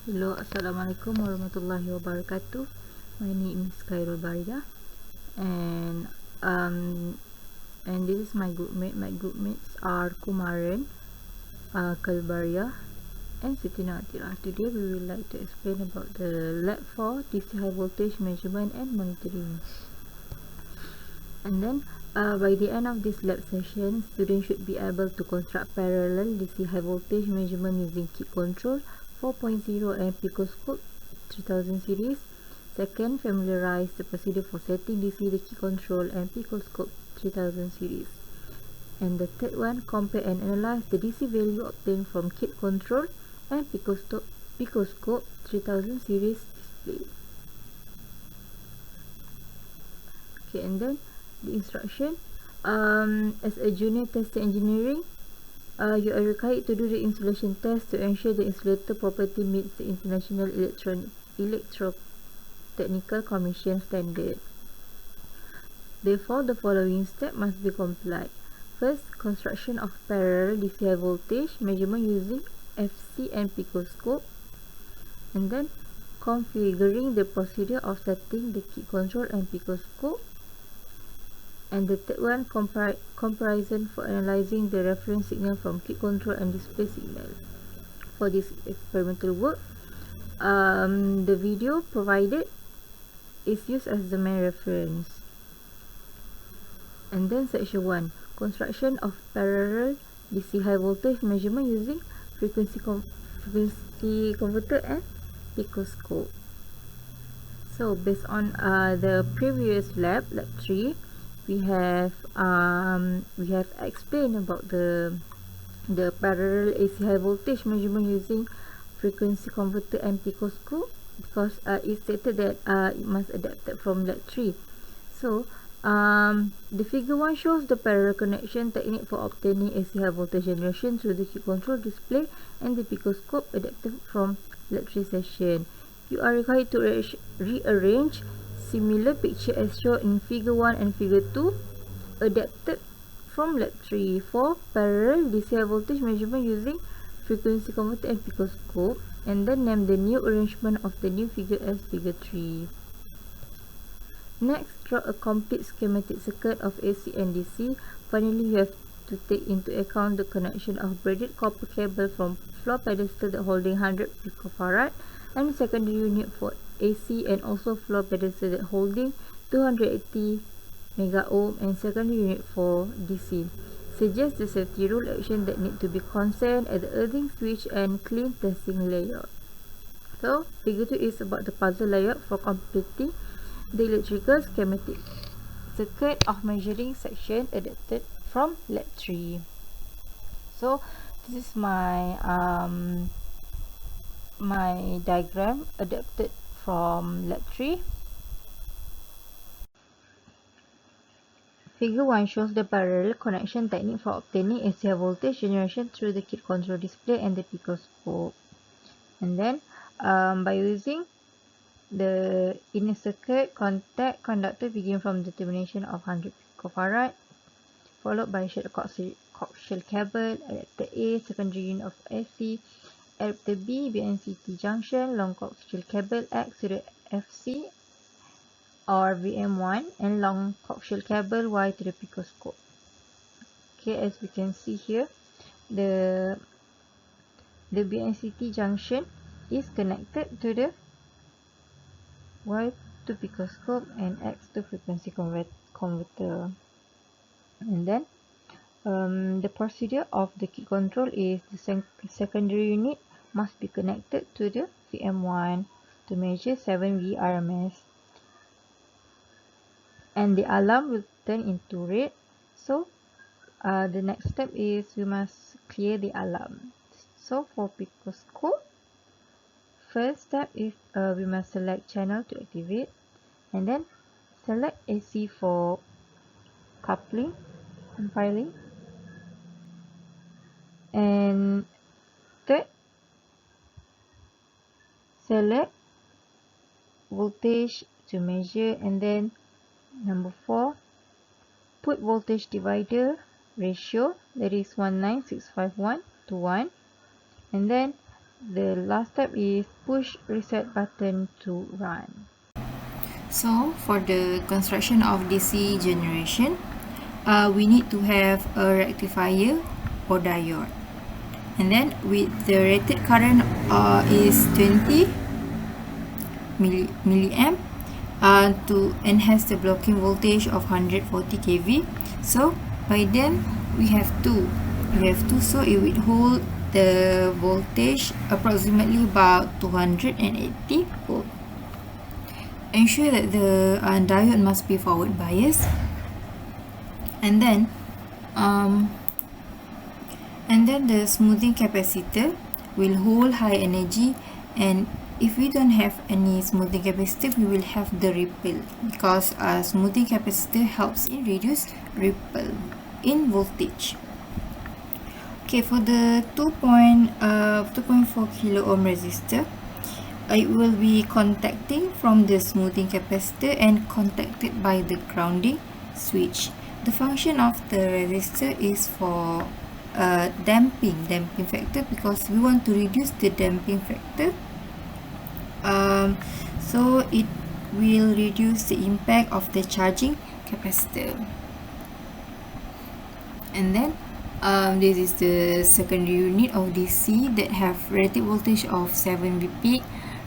Hello, Assalamualaikum warahmatullahi wabarakatuh. My name is Khairul Baria, and this is my group mate. My group mates are Kumaran, Kalbaria, and Siti Natira. Today we would like to explain about the lab for DC high voltage measurement and monitoring. And then by the end of this lab session, students should be able to construct parallel DC high voltage measurement using kit control 4.0 and picoscope 3000 series. Second, familiarize the procedure for setting DC the key control and picoscope 3000 series. And the third one, compare and analyze the DC value obtained from kit control and picoscope 3000 series display. Okay, and then the instruction. As a junior tester engineering, you are required to do the insulation test to ensure the insulator property meets the International Electrotechnical Commission standard. Therefore, the following steps must be complied. First, construction of parallel DC high voltage measurement using FC and picoscope. And then, configuring the procedure of setting the key control and picoscope. And the third one, comparison for analyzing the reference signal from kit control and display signal. For this experimental work, the video provided is used as the main reference. And then section 1, construction of parallel DC high voltage measurement using frequency converter and picoscope. So based on the previous lab 3, we have explained about the parallel AC high voltage measurement using frequency converter and picoscope, because it stated that it must adapted from lab 3. So the figure 1 shows the parallel connection technique for obtaining AC high voltage generation through the key control display and the picoscope adapted from lab 3 session. You are required to rearrange similar picture as shown in figure 1 and figure 2 adapted from lab 3 for parallel DC high voltage measurement using frequency converter and picoscope, and then name the new arrangement of the new figure as figure 3. Next, draw a complete schematic circuit of AC and DC. Finally, you have to take into account the connection of braided copper cable from floor pedestal holding 100 picofarad and secondary unit for AC, and also floor pedestal holding 280 mega ohm and secondary unit for DC. Suggest the safety rule action that need to be concerned at the earthing switch and clean testing layout. So figure 2 is about the puzzle layout for completing the electrical schematic circuit of measuring section adapted from lab 3. So this is my my diagram adapted from lab 3. Figure 1 shows the parallel connection technique for obtaining AC high voltage generation through the kit control display and the picoscope. And then by using the inner circuit, contact conductor begin from the termination of 100 picofarad, followed by coaxial cable, adapter A, secondary unit of AC, adapter B, BNCT junction, long coaxial cable X to the FC or VM1, and long coaxial cable Y to the picoscope. Okay, as we can see here, the BNCT junction is connected to the Y to picoscope and X to frequency converter. And then the procedure of the key control is the secondary unit must be connected to the VM1 to measure 7V RMS, and the alarm will turn into red. So the next step is we must clear the alarm. So for picoscope, first step is we must select channel to activate, and then select AC for coupling and filing, and third, select voltage to measure, and then number 4, put voltage divider ratio, that is 19651 to 1, and then The last step is push reset button to run. So for the construction of DC generation, we need to have a rectifier or diode. And then with the rated current is 20 milliamp to enhance the blocking voltage of 140 kV. So by then we have two, so it will hold the voltage approximately about 280 volt. Ensure that the diode must be forward biased, and then the smoothing capacitor will hold high energy, and if we don't have any smoothing capacitor, we will have the ripple, because smoothing capacitor helps in reduce ripple in voltage. Okay, for the 2.4 kilo ohm resistor, it will be contacting from the smoothing capacitor and contacted by the grounding switch. The function of the resistor is for damping factor, because we want to reduce the damping factor, so it will reduce the impact of the charging capacitor. And then this is the secondary unit of DC that have rated voltage of 7 V peak,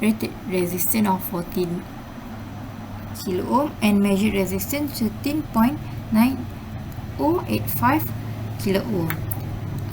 rated resistance of 14 kilo ohm, and measured resistance 13.9085 kilo ohm.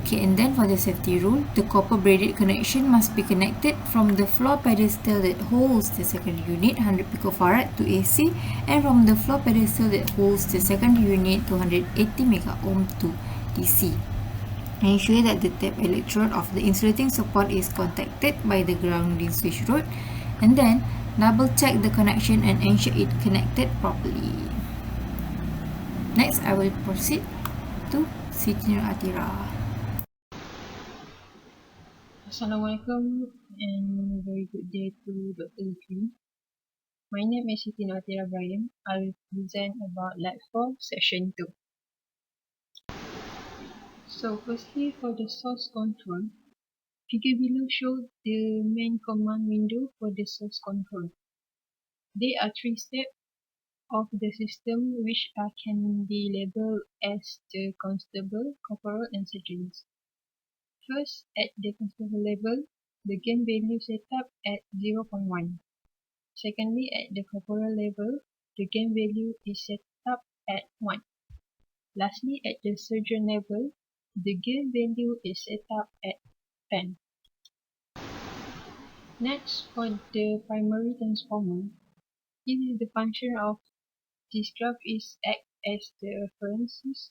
Okay, and then for the safety rule, the copper braided connection must be connected from the floor pedestal that holds the secondary unit 100 picofarad to AC, and from the floor pedestal that holds the secondary unit 280 mega ohm to DC. Ensure that the tap electrode of the insulating support is contacted by the grounding switch rod, and then double check the connection and ensure it connected properly. Next, I will proceed to Siti Nur Atira. Assalamualaikum and very good day to Dr. Lukri. My name is Siti Natira Ibrahim. I will present about Lab 4 Section 2. So firstly, for the source control, figure below shows the main command window for the source control. There are three steps of the system which can be labeled as the constable, corporal and sergeant. First, at the constable level, the gain value set up at 0.1. Secondly, at the corporal level, the gain value is set up at 1. Lastly, at the surgeon level, the gain value is set up at 10. Next, for the primary transformer, this is the function of this graph is act as the references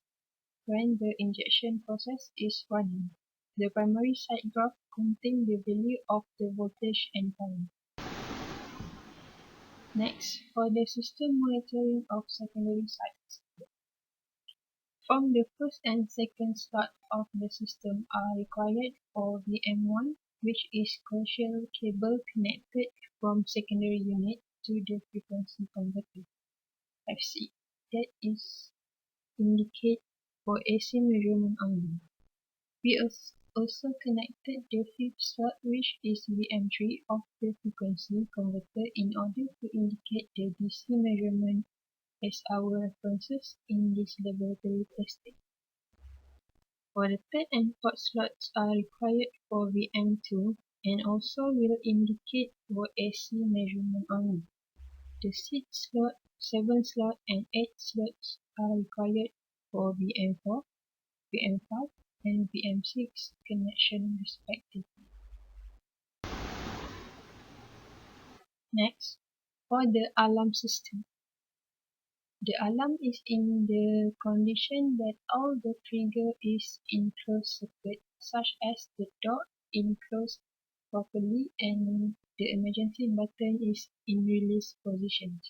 when the injection process is running. The primary side graph contains the value of the voltage and current. Next, for the system monitoring of secondary sites. From the first and second slot of the system are required for VM1, which is coaxial cable connected from secondary unit to the frequency converter FC. That is indicate for AC measurement only. We also connected the fifth slot, which is VM3 of the frequency converter, in order to indicate the DC measurement as our references in this laboratory testing. For the third and fourth slots are required for VM2 and also will indicate for AC measurement only. The 6th slot, 7th slot and 8th slots are required for VM4, VM5 and VM6 connection respectively. Next, for the alarm system. The alarm is in the condition that all the trigger is in closed circuit, such as the door enclosed properly and the emergency button is in release position.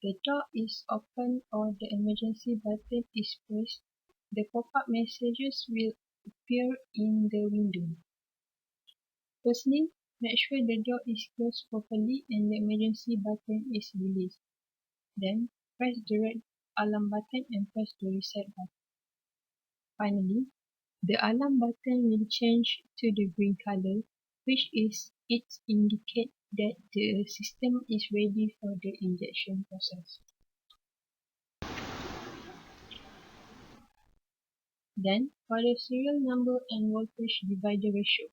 The door is open or the emergency button is pressed. The pop-up messages will appear in the window. Firstly, make sure the door is closed properly and the emergency button is released. Then, press the red alarm button and press the reset button. Finally, the alarm button will change to the green color which is it indicates that the system is ready for the injection process. Then, for the serial number and voltage divider ratio,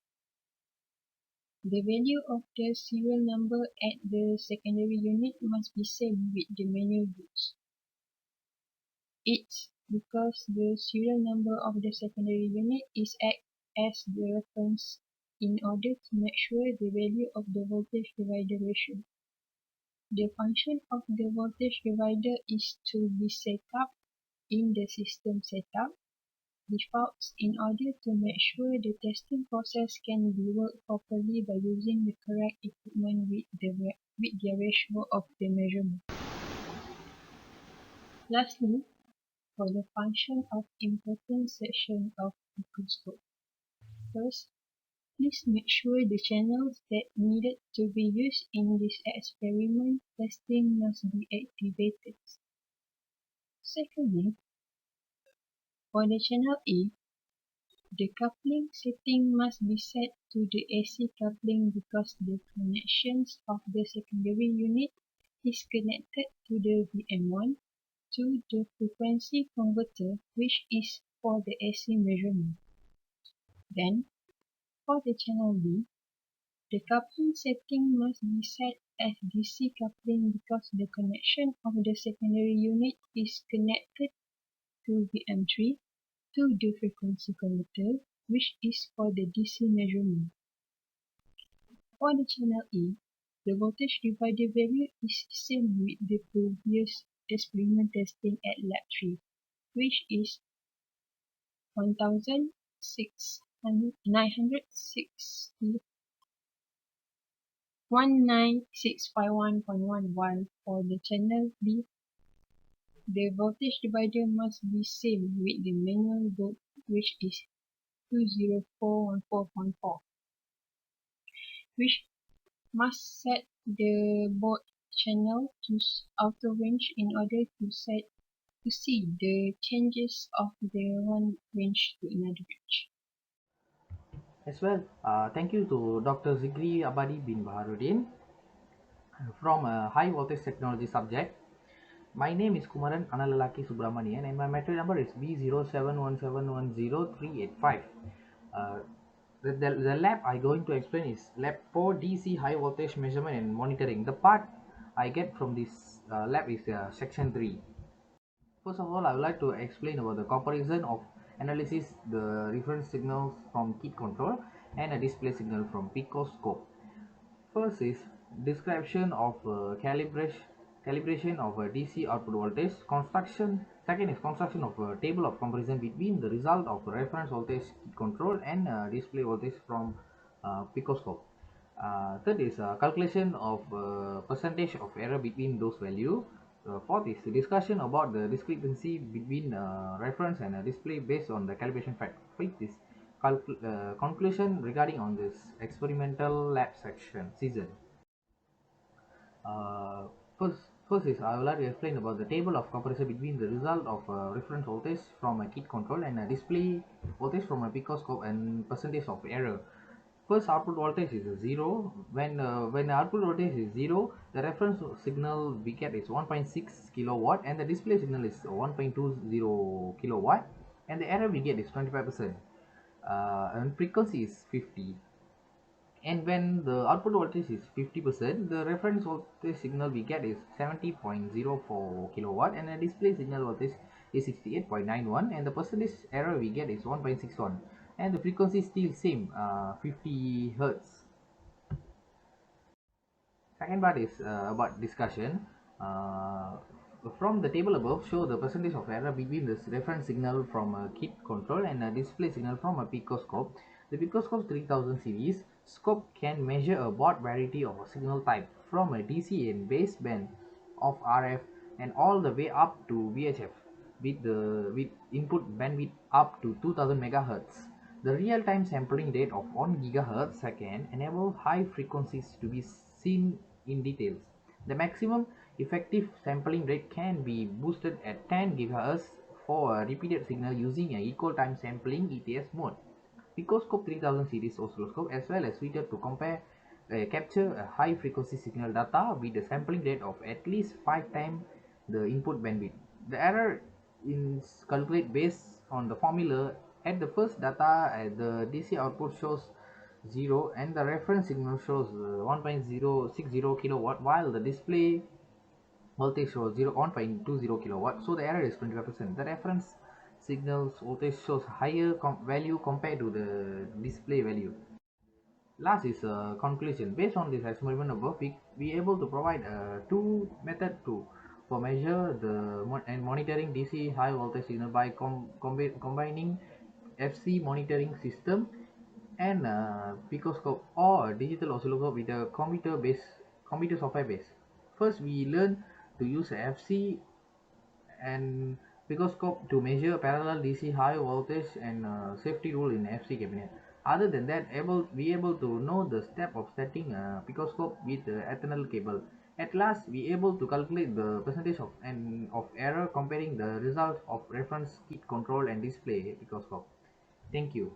the value of the serial number at the secondary unit must be same with the manual books. It's because the serial number of the secondary unit is act as the reference in order to make sure the value of the voltage divider ratio. The function of the voltage divider is to be set up in the system setup defaults in order to make sure the testing process can be worked properly by using the correct equipment with the ratio of the measurement. Lastly, for the function of important section of microscope. First, please make sure the channels that needed to be used in this experiment testing must be activated. Secondly, for the channel A, the coupling setting must be set to the AC coupling because the connections of the secondary unit is connected to the VM1 to the frequency converter, which is for the AC measurement. Then, for the channel B, the coupling setting must be set as DC coupling because the connection of the secondary unit is connected to VM3 to the frequency converter, which is for the DC measurement. For the channel E, the voltage divider value is same with the previous experiment testing at lab 3, which is 19651.1 for the channel B. The voltage divider must be same with the manual book, which is 20414.4, which must set the board channel to outer range in order to see the changes of the one range to another range. As well, thank you to Dr. Zikri Abadi bin Baharudin from a high voltage technology subject. My name is Kumaran Analalaki Subramanian and my material number is B0717103885. Uh, the lab I going to explain is lab 4 DC high voltage measurement and monitoring. The part I get from this lab is section 3. First of all, I would like to explain about the comparison of analysis the reference signals from kit control and a display signal from picoscope. First is description of calibration of a DC output voltage. Construction. Second is construction of a table of comparison between the result of reference voltage kit control and display voltage from picoscope. Third is calculation of percentage of error between those values. Fourth is the discussion about the discrepancy between reference and display based on the calibration fact. Fifth is conclusion regarding on this experimental lab season. Uh, first, first is I would like to explain about the table of comparison between the result of reference voltage from a kit control and a display voltage from a picoscope and percentage of error. First, output voltage is 0. When the output voltage is 0, the reference signal we get is 1.6 kilowatt and the display signal is 1.20 kilowatt and the error we get is 25%. And frequency is 50. And when the output voltage is 50%, the reference voltage signal we get is 70.04 kilowatt and the display signal voltage is 68.91 and the percentage error we get is 1.61 and the frequency is still same 50 hertz. Second part is about discussion. Uh, from the table above, show the percentage of error between the reference signal from a kit control and a display signal from a picoscope. The picoscope 3000 series scope can measure a broad variety of a signal type from a DC and baseband of RF and all the way up to VHF with input bandwidth up to 2000 megahertz. The real-time sampling rate of 1 gigahertz second enable high frequencies to be seen in details. The maximum effective sampling rate can be boosted at 10 GHz for a repeated signal using an equal time sampling ETS mode. Picoscope 3000 series oscilloscope as well as suited to capture a high frequency signal data with a sampling rate of at least 5 times the input bandwidth. The error is calculated based on the formula. At the first data, the DC output shows 0 and the reference signal shows 1.060 kilowatt, while the display voltage shows 1.20 kilowatt. So the error is 25%. The reference signals voltage shows higher value compared to the display value. Last is conclusion. Based on this experiment above, we able to provide two method to for measure and monitoring DC high voltage signal by combining FC monitoring system and picoscope or digital oscilloscope with a computer software base. First, we learn to use FC and picoscope to measure parallel DC high voltage and safety rule in FC cabinet. Other than that, be able to know the step of setting a picoscope with the Ethernet cable. At last, we able to calculate the percentage of error comparing the results of reference kit control and display picoscope. Thank you.